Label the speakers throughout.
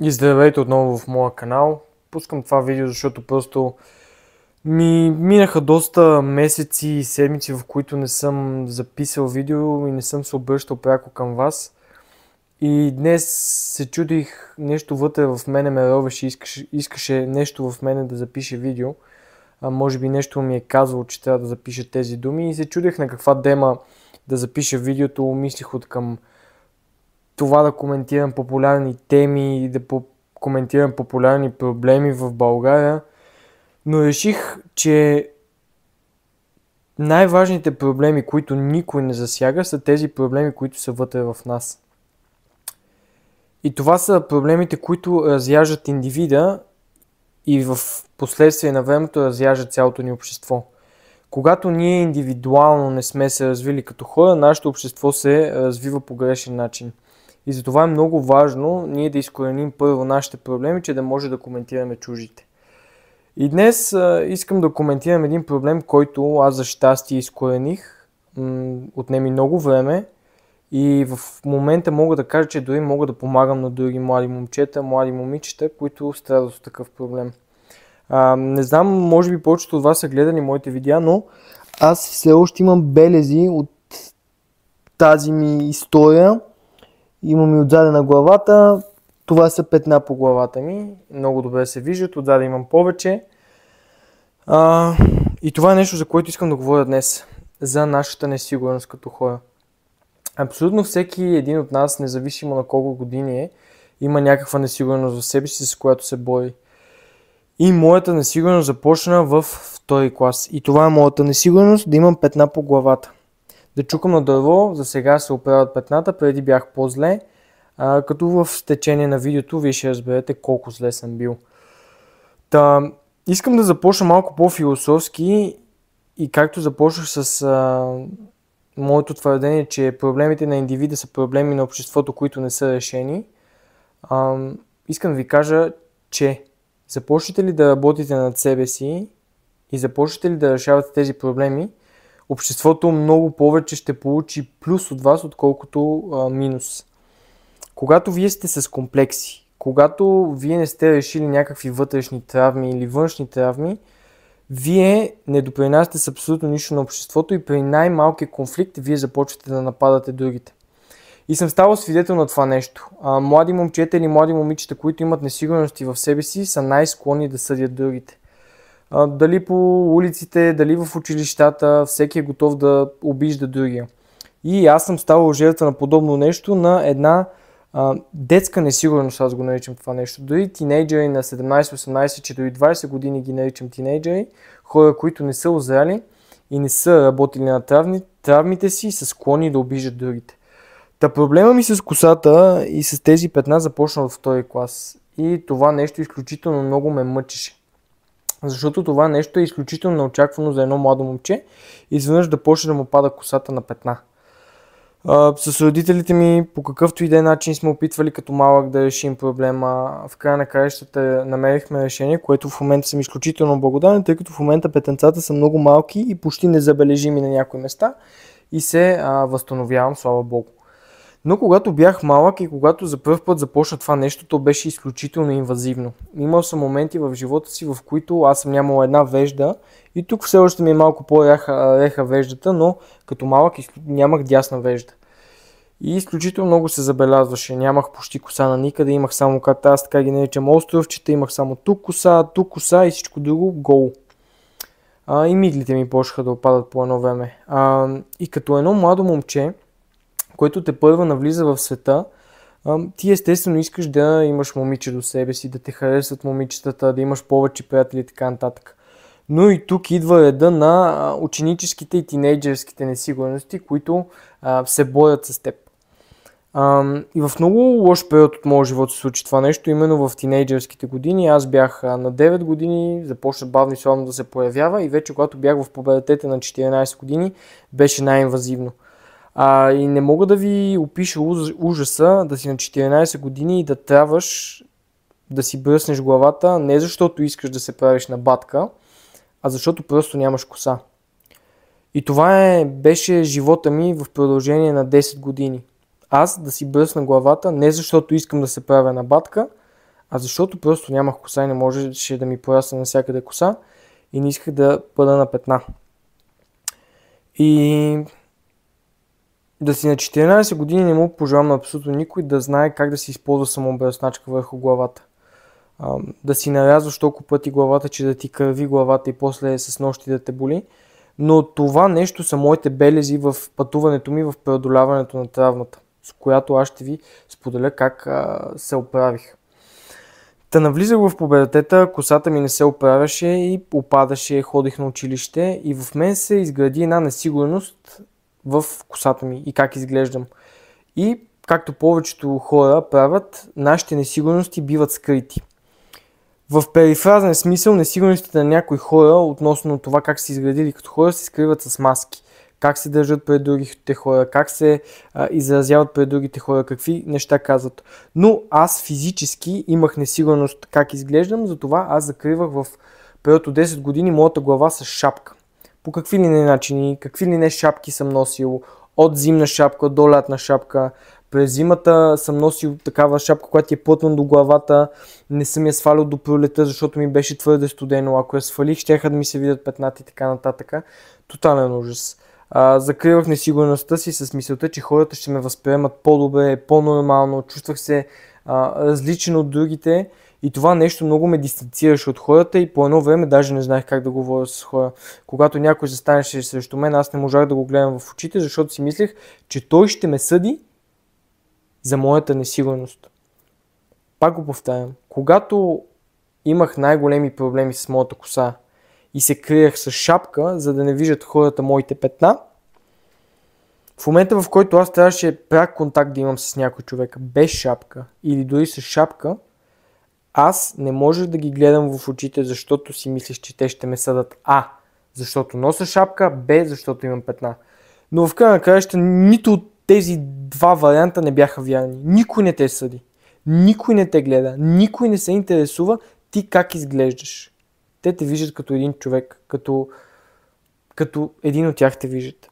Speaker 1: И здравейте отново в моя канал. Пускам това видео, защото просто ми минаха доста месеци и седмици, в които не съм записал видео и не съм се обръщал пряко към вас. И днес се чудих, нещо вътре в мене ме ровеше, искаше нещо в мене да запише видео. Може би нещо ми е казало, че трябва да запиша тези думи и се чудих на каква тема да запиша видеото. Мислих от към това да коментирам популярни теми и да коментирам популярни проблеми в България, но реших, че най-важните проблеми, които никой не засяга, са тези проблеми, които са вътре в нас. И това са проблемите, които разяждат индивида и в последствие на времето разяждат цялото ни общество. Когато ние индивидуално не сме се развили като хора, нашето общество се развива по грешен начин. И затова е много важно ние да изкореним първо нашите проблеми, че да може да коментираме чуждите. И днес искам да коментирам един проблем, който аз за щастие изкорених. Отнеми много време и в момента мога да кажа, че дори мога да помагам на други млади момчета, млади момичета, които страдат от такъв проблем. Не знам, може би повечето от вас са гледали моите видеа, но аз все още имам белези от тази ми история. Имам и отзаде на главата. Това са петна по главата ми. Много добре се виждат. Отзаде имам повече. И това е нещо, за което искам да говоря днес. За нашата несигурност като хора. Абсолютно всеки един от нас, независимо на колко години е, има някаква несигурност в себе си, с която се бори. И моята несигурност започна в втори клас. И това е моята несигурност, да имам петна по главата. Да чукам на дърво, за сега се оправят петната, преди бях по-зле, като в течение на видеото вие ще разберете колко зле съм бил. Искам да започна малко по-философски и както започнах с моето твърдение, че проблемите на индивида са проблеми на обществото, които не са решени, искам да ви кажа, че започнете ли да работите над себе си и започнете ли да решавате тези проблеми, обществото много повече ще получи плюс от вас, отколкото минус. Когато вие сте с комплекси, когато вие не сте решили някакви вътрешни травми или външни травми, вие не допринасяте с абсолютно нищо на обществото и при най-малкия конфликт вие започвате да нападате другите. И съм ставал свидетел на това нещо. Млади момчета или млади момичета, които имат несигурности в себе си, са най-склонни да съдят другите. Дали по улиците, дали в училищата, всеки е готов да обижда другия. И аз съм ставал жертва на подобно нещо, на една детска несигурност, аз го наричам това нещо. Дори тинейджери на 17-18, че дори 20 години ги наричам тинейджери, хора, които не са озряли и не са работили на травмите си, са склонни да обиждат другите. Та проблема ми с косата и с тези петна започна от втори клас. И това нещо изключително много ме мъчеше. Защото това нещо е изключително неочаквано за едно младо момче и изведнъж да почне да му пада косата на петна. С родителите ми по какъвто и да е начин сме опитвали като малък да решим проблема. В края на краищата намерихме решение, което в момента съм изключително благодарен, тъй като в момента петънцата са много малки и почти незабележими на някои места и се възстановявам, слава Богу. Но когато бях малък и когато за първ път започна това нещо, то беше изключително инвазивно. Имал съм моменти в живота си, в които аз съм нямал една вежда и тук все още ми е малко по-реха веждата, но като малък нямах дясна вежда. И изключително много се забелязваше. Нямах почти коса на никъде, имах само карта, аз така ги наричам островчета, имах само тук коса и всичко друго голо. И миглите ми почнаха да опадат по едно време. И като едно младо момче, което те първа навлиза в света, ти естествено искаш да имаш момиче до себе си, да те харесват момичетата, да имаш повече приятели и така нататък. Но и тук идва реда на ученическите и тинейджерските несигурности, които се борят с теб. И в много лош период от моя живот се случи това нещо, именно в тинейджерските години. Аз бях на 9 години, започна бавно и слабо да се появява и вече когато бях в пубертета на 14 години, беше най-инвазивно. И не мога да ви опиша ужаса да си на 14 години и да трябваш да си бръснеш главата, не защото искаш да се правиш на батка, а защото просто нямаш коса. И това беше живота ми в продължение на 10 години. Аз да си бръсна главата, не защото искам да се правя на батка, а защото просто нямах коса и не можеше да ми порасне навсякъде коса и не исках да бъда на петна. И да си на 14 години не му пожелавам на абсолютно никой да знае как да си използва самообръсначка върху главата. Да си нарязваш толкова пъти главата, че да ти кърви главата и после с нощи да те боли. Но това нещо са моите белези в пътуването ми в преодоляването на травмата, с която аз ще ви споделя как се оправих. Та навлизах в пубертета, косата ми не се оправяше и опадаше, ходих на училище и в мен се изгради една несигурност в косата ми и как изглеждам. И както повечето хора правят, нашите несигурности биват скрити. В перифразен смисъл несигурностите на някои хора относно това как се изградили като хора се скриват с маски. Как се държат пред другите хора, как се изразяват пред другите хора, какви неща казват. Но аз физически имах несигурност как изглеждам, затова аз закривах в период от 10 години моята глава с шапка. По какви ли не начини, какви ли не шапки съм носил, от зимна шапка до лятна шапка. През зимата съм носил такава шапка, която е плътна до главата, не съм я свалял до пролета, защото ми беше твърде студено. Ако я свалих, щяха да ми се видят петната и така нататък. Тотален ужас. Закривах несигурността си с мисълта, че хората ще ме възприемат по-добре, по-нормално, чувствах се различен от другите и това нещо много ме дистанцираше от хората и по едно време даже не знаех как да говоря с хора. Когато някой застанеше срещу мен, аз не можах да го гледам в очите, защото си мислех, че той ще ме съди за моята несигурност. Пак го повтарям. Когато имах най-големи проблеми с моята коса и се криех с шапка, за да не виждат хората моите петна, в момента, в който аз трябваше пряк контакт да имам с някой човек без шапка или дори с шапка, аз не можех да ги гледам в очите, защото си мислиш, че те ще ме съдат. Защото нося шапка, защото имам петна. Но в края на краища нито от тези два варианта не бяха вярни. Никой не те съди. Никой не те гледа. Никой не се интересува ти как изглеждаш. Те те виждат като един човек, като един от тях те виждат.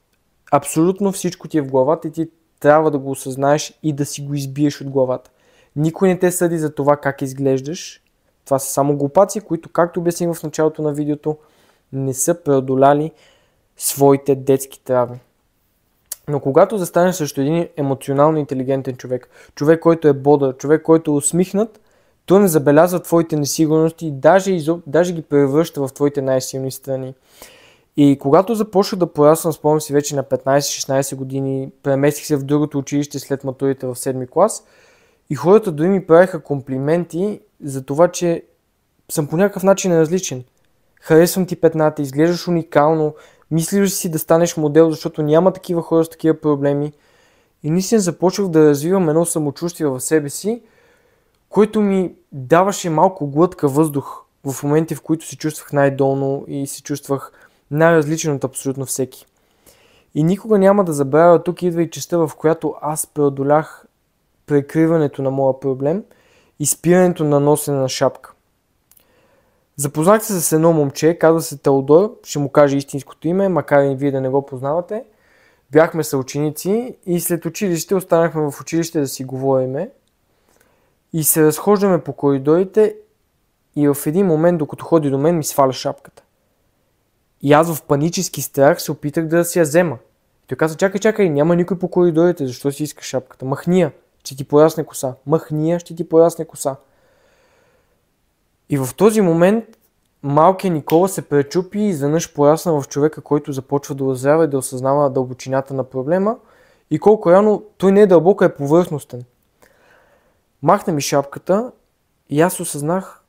Speaker 1: Абсолютно всичко ти е в главата и ти трябва да го осъзнаеш и да си го избиеш от главата. Никой не те съди за това как изглеждаш. Това са само глупаци, които, както обясних в началото на видеото, не са преодоляли своите детски травми. Но когато застанеш срещу един емоционално интелигентен човек, човек, който е бодър, човек, който е усмихнат, той не забелязва твоите несигурности и даже ги превръща в твоите най-силни страни. И когато започнах да пораснам, спомням си вече на 15-16 години, преместих се в другото училище след матурите в 7 клас и хората дори ми правиха комплименти за това, че съм по някакъв начин различен. Харесвам ти петната, изглеждаш уникално, мислиш си да станеш модел, защото няма такива хора с такива проблеми. И наистина започвах да развивам едно самочувствие в себе си, което ми даваше малко глътка въздух в моменти, в които се чувствах най-долно и се чувствах най-различен от абсолютно всеки. И никога няма да забравя, тук идва и частта, в която аз преодолях прекриването на моя проблем и спирането на носене на шапка. Запознах се с едно момче, казва се Теодор, ще му кажа истинското име, макар и вие да не го познавате. Бяхме съученици и след училище останахме в училище да си говориме и се разхождаме по коридорите и в един момент, докато ходи до мен, ми сваля шапката. И аз в панически страх се опитах да си я взема. И той каза, чакай, няма никой по коридорите, защо си искаш шапката? Махни я, ще ти порасне коса. Махни я, ще ти порасне коса. И в този момент малкият Никола се пречупи и изведнъж порасна в човека, който започва да озрява и да осъзнава дълбочината на проблема и колко реално той не е дълбоко, е повърхностен. Махна ми шапката и аз осъзнах,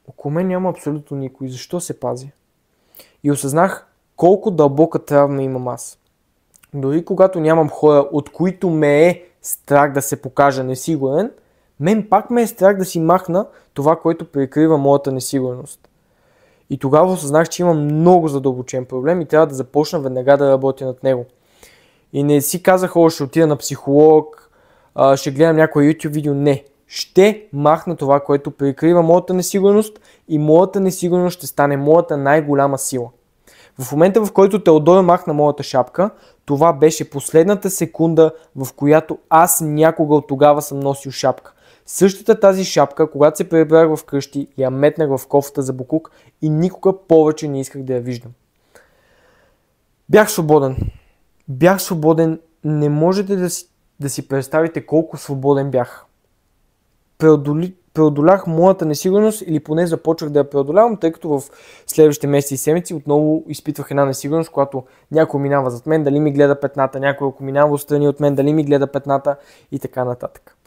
Speaker 1: около мен няма абсолютно никой. Защо се пазя? И осъзнах колко дълбока травма имам аз. Дори когато нямам хора, от които ме е страх да се покажа несигурен, мен пак ме е страх да си махна това, което прикрива моята несигурност. И тогава осъзнах, че имам много задълбочен проблем и трябва да започна веднага да работя над него. И не си казах, ще отида на психолог, ще гледам някое YouTube видео. Не. Ще махна това, което прикрива моята несигурност и моята несигурност ще стане моята най-голяма сила. В момента, в който Теодор махна моята шапка, това беше последната секунда, в която аз някога от тогава съм носил шапка. Същата тази шапка, когато се прибрах вкъщи, я метнах в кофата за боклук и никога повече не исках да я виждам. Бях свободен. Бях свободен. Не можете да си представите колко свободен бях. Преодолях моята несигурност или поне започвах да я преодолявам, тъй като в следващите месеци и седмици отново изпитвах една несигурност, когато някой минава зад мен, дали ми гледа петната, някой ако минава отстрани от мен, дали ми гледа петната и така нататък.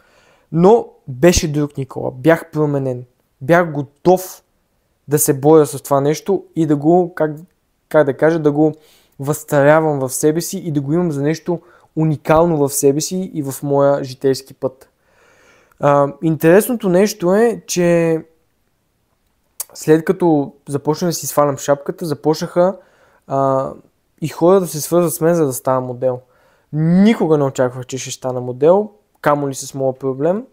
Speaker 1: Но беше друг Никола. Бях променен. Бях готов да се боря с това нещо и да го, да го възстарявам в себе си и да го имам за нещо уникално в себе си и в моя житейски път. Интересното нещо е, че след като започнах да си свалям шапката, започнаха и хора да се свързват с мен, за да стана модел. Никога не очаквах, че ще стана модел, камо ли с моя проблем.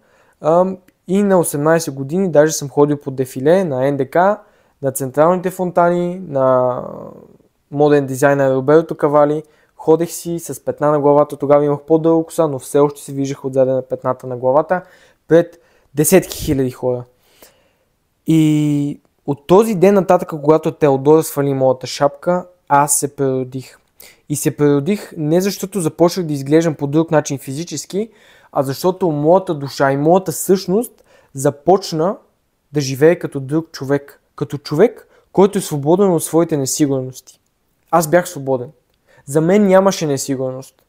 Speaker 1: И на 18 години даже съм ходил по дефиле на НДК, на централните фонтани, на моден дизайнер Роберто Кавали. Ходех си с петна на главата, тогава имах по-дълга коса, но все още се виждах отзаде на петната на главата пред десетки хиляди хора. И от този ден нататък, когато Теодора свали моята шапка, аз се преродих. И се преродих не защото започнах да изглеждам по друг начин физически, а защото моята душа и моята същност започна да живее като друг човек. Като човек, който е свободен от своите несигурности. Аз бях свободен. За мен нямаше несигурност.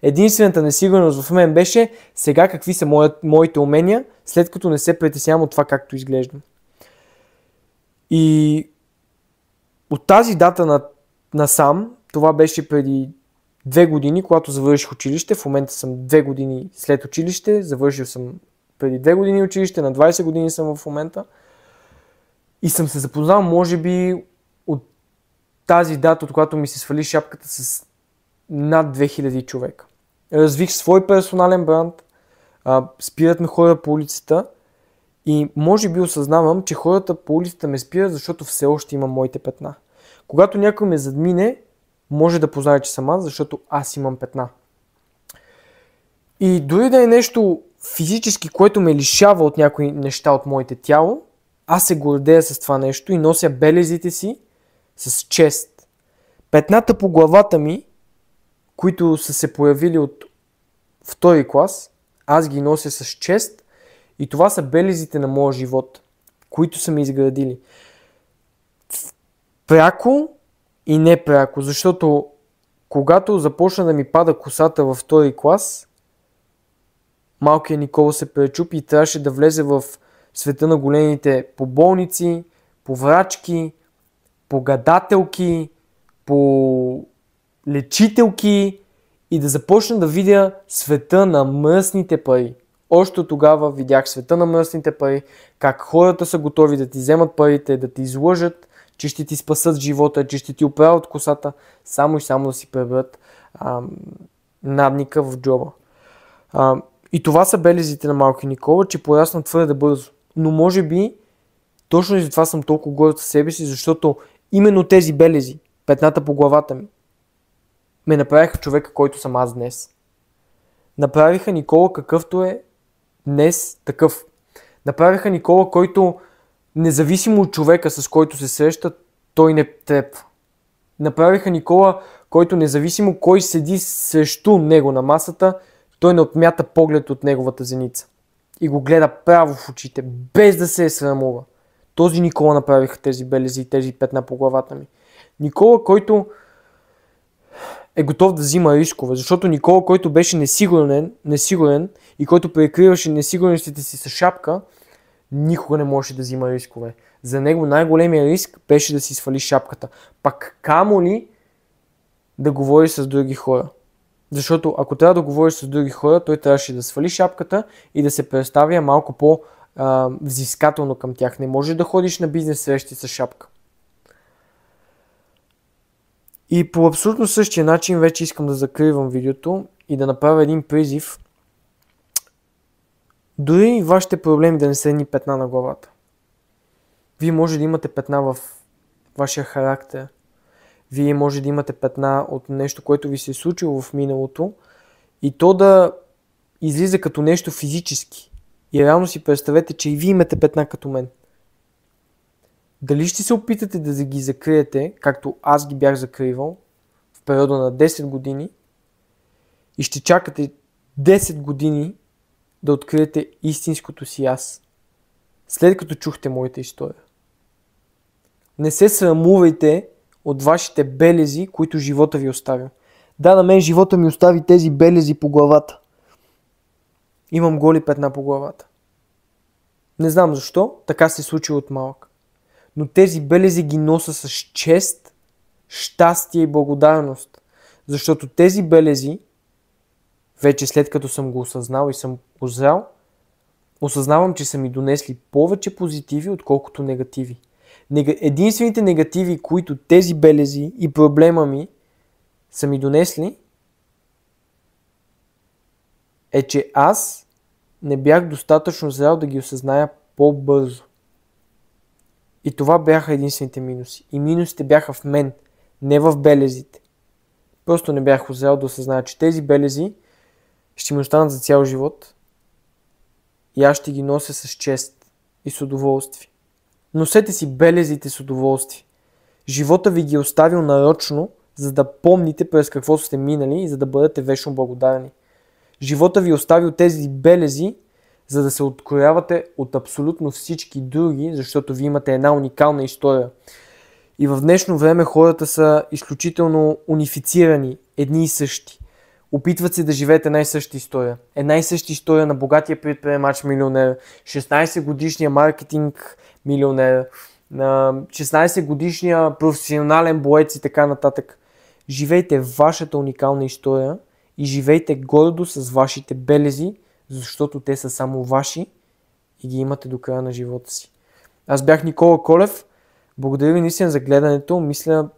Speaker 1: Единствената несигурност в мен беше сега какви са моите умения, след като не се притеснявам от това както изглеждам. И от тази дата насам, това беше преди 2 години, когато завърших училище. В момента съм 2 години след училище, завършил съм преди 2 години училище, на 20 години съм в момента. И съм се запознал, може би, от тази дата, от когато ми се свали шапката, с над 2000 човека. Развих свой персонален бранд, спират ме хора по улицата и може би осъзнавам, че хората по улицата ме спират, защото все още имам моите петна. Когато някой ме задмине, може да познае, че съм аз, защото аз имам петна. И дори да е нещо физически, което ме лишава от някои неща от моите тяло, аз се гордея с това нещо и нося белезите си с чест. Петната по главата ми, които са се появили от втори клас, аз ги нося с чест и това са белезите на моя живот, които са ме изградили. Пряко и непряко, защото когато започна да ми пада косата във втори клас, малкият Никола се пречупи и трябваше да влезе в света на големите по болници, по врачки, по гадателки, по лечителки и да започна да видя света на мръсните пари. Още тогава видях света на мръсните пари, как хората са готови да ти вземат парите, да ти излъжат, че ще ти спасат живота, че ще ти оправят косата, само и само да си преберат надника в джоба. И това са белезите на малки Никола, че порасна твърде бързо. Но може би точно и за това съм толкова горд със себе си, защото именно тези белези, петната по главата ми, ме направиха човека, който съм аз днес. Направиха Никола какъвто е днес такъв. Направиха Никола, който независимо от човека, с който се среща, той не трепва. Направиха Никола, който независимо кой седи срещу него на масата, той не отмята поглед от неговата зеница. И го гледа право в очите, без да се е срамува. Този Никола направиха тези белези и тези петна по главата ми. Никола, който е готов да взима рискове, защото Никола, който беше несигурен и който прикриваше несигурностите си с шапка, никога не можеше да взима рискове. За него най-големия риск беше да си свали шапката. Пак камо ли да говори с други хора. Защото ако трябва да говориш с други хора, той трябваше да свали шапката и да се представя малко по-взискателно към тях. Не можеш да ходиш на бизнес срещи с шапка. И по абсолютно същия начин вече искам да закривам видеото и да направя един призив. Дори вашите проблеми да не са едни петна на главата. Вие може да имате петна в вашия характер. Вие може да имате петна от нещо, което ви се е случило в миналото и то да излиза като нещо физически. И реално си представете, че и вие имате петна като мен. Дали ще се опитате да ги закриете, както аз ги бях закривал в периода на 10 години и ще чакате 10 години да откриете истинското си аз, след като чухте моята история. Не се срамувайте от вашите белези, които живота ви оставя. Да, на мен живота ми остави тези белези по главата. Имам голи петна по главата. Не знам защо, така се случи от малък. Но тези белези ги нося с чест, щастие и благодарност. Защото тези белези, вече след като съм го осъзнал и съм озрял, осъзнавам, че са ми донесли повече позитиви, отколкото негативи. Единствените негативи, които тези белези и проблема ми са ми донесли, е, че аз не бях достатъчно зрял да ги осъзная по-бързо. И това бяха единствените минуси. И минусите бяха в мен, не в белезите. Просто не бях озрял да осъзная, че тези белези ще ми останат за цял живот и аз ще ги нося с чест и с удоволствие. Носете си белезите с удоволствие. Живота ви ги е оставил нарочно, за да помните през какво сте минали и за да бъдете вечно благодарни. Живота ви е оставил тези белези, за да се откроявате от абсолютно всички други, защото ви имате една уникална история. И в днешно време хората са изключително унифицирани, едни и същи. Опитват се да живеят една и съща история. Една и съща история на богатия предприемач милионер, 16 годишния маркетинг милионер, на 16 годишния професионален боец и така нататък. Живейте вашата уникална история и живейте гордо с вашите белези, защото те са само ваши и ги имате до края на живота си. Аз бях Никола Колев. Благодаря ви наистина за гледането. Мисля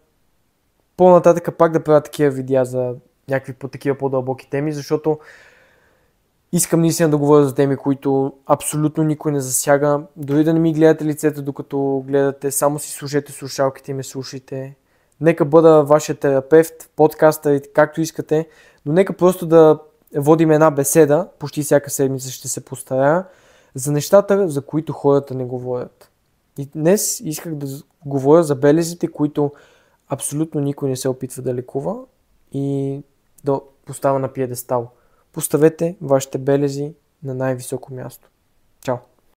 Speaker 1: по-нататък пак да правя такива видеа за някакви такива по-дълбоки теми, защото искам наистина да говоря за теми, които абсолютно никой не засяга. Дори да не ми гледате лицето, докато гледате, само си слушайте слушалките и ме слушайте. Нека бъда вашия терапевт, подкаста, както искате, но нека просто да водим една беседа, почти всяка седмица ще се постарая, за нещата, за които хората не говорят. И днес исках да говоря за белезите, които абсолютно никой не се опитва да лекува и да поставя на пиедестал. Поставете вашите белези на най-високо място.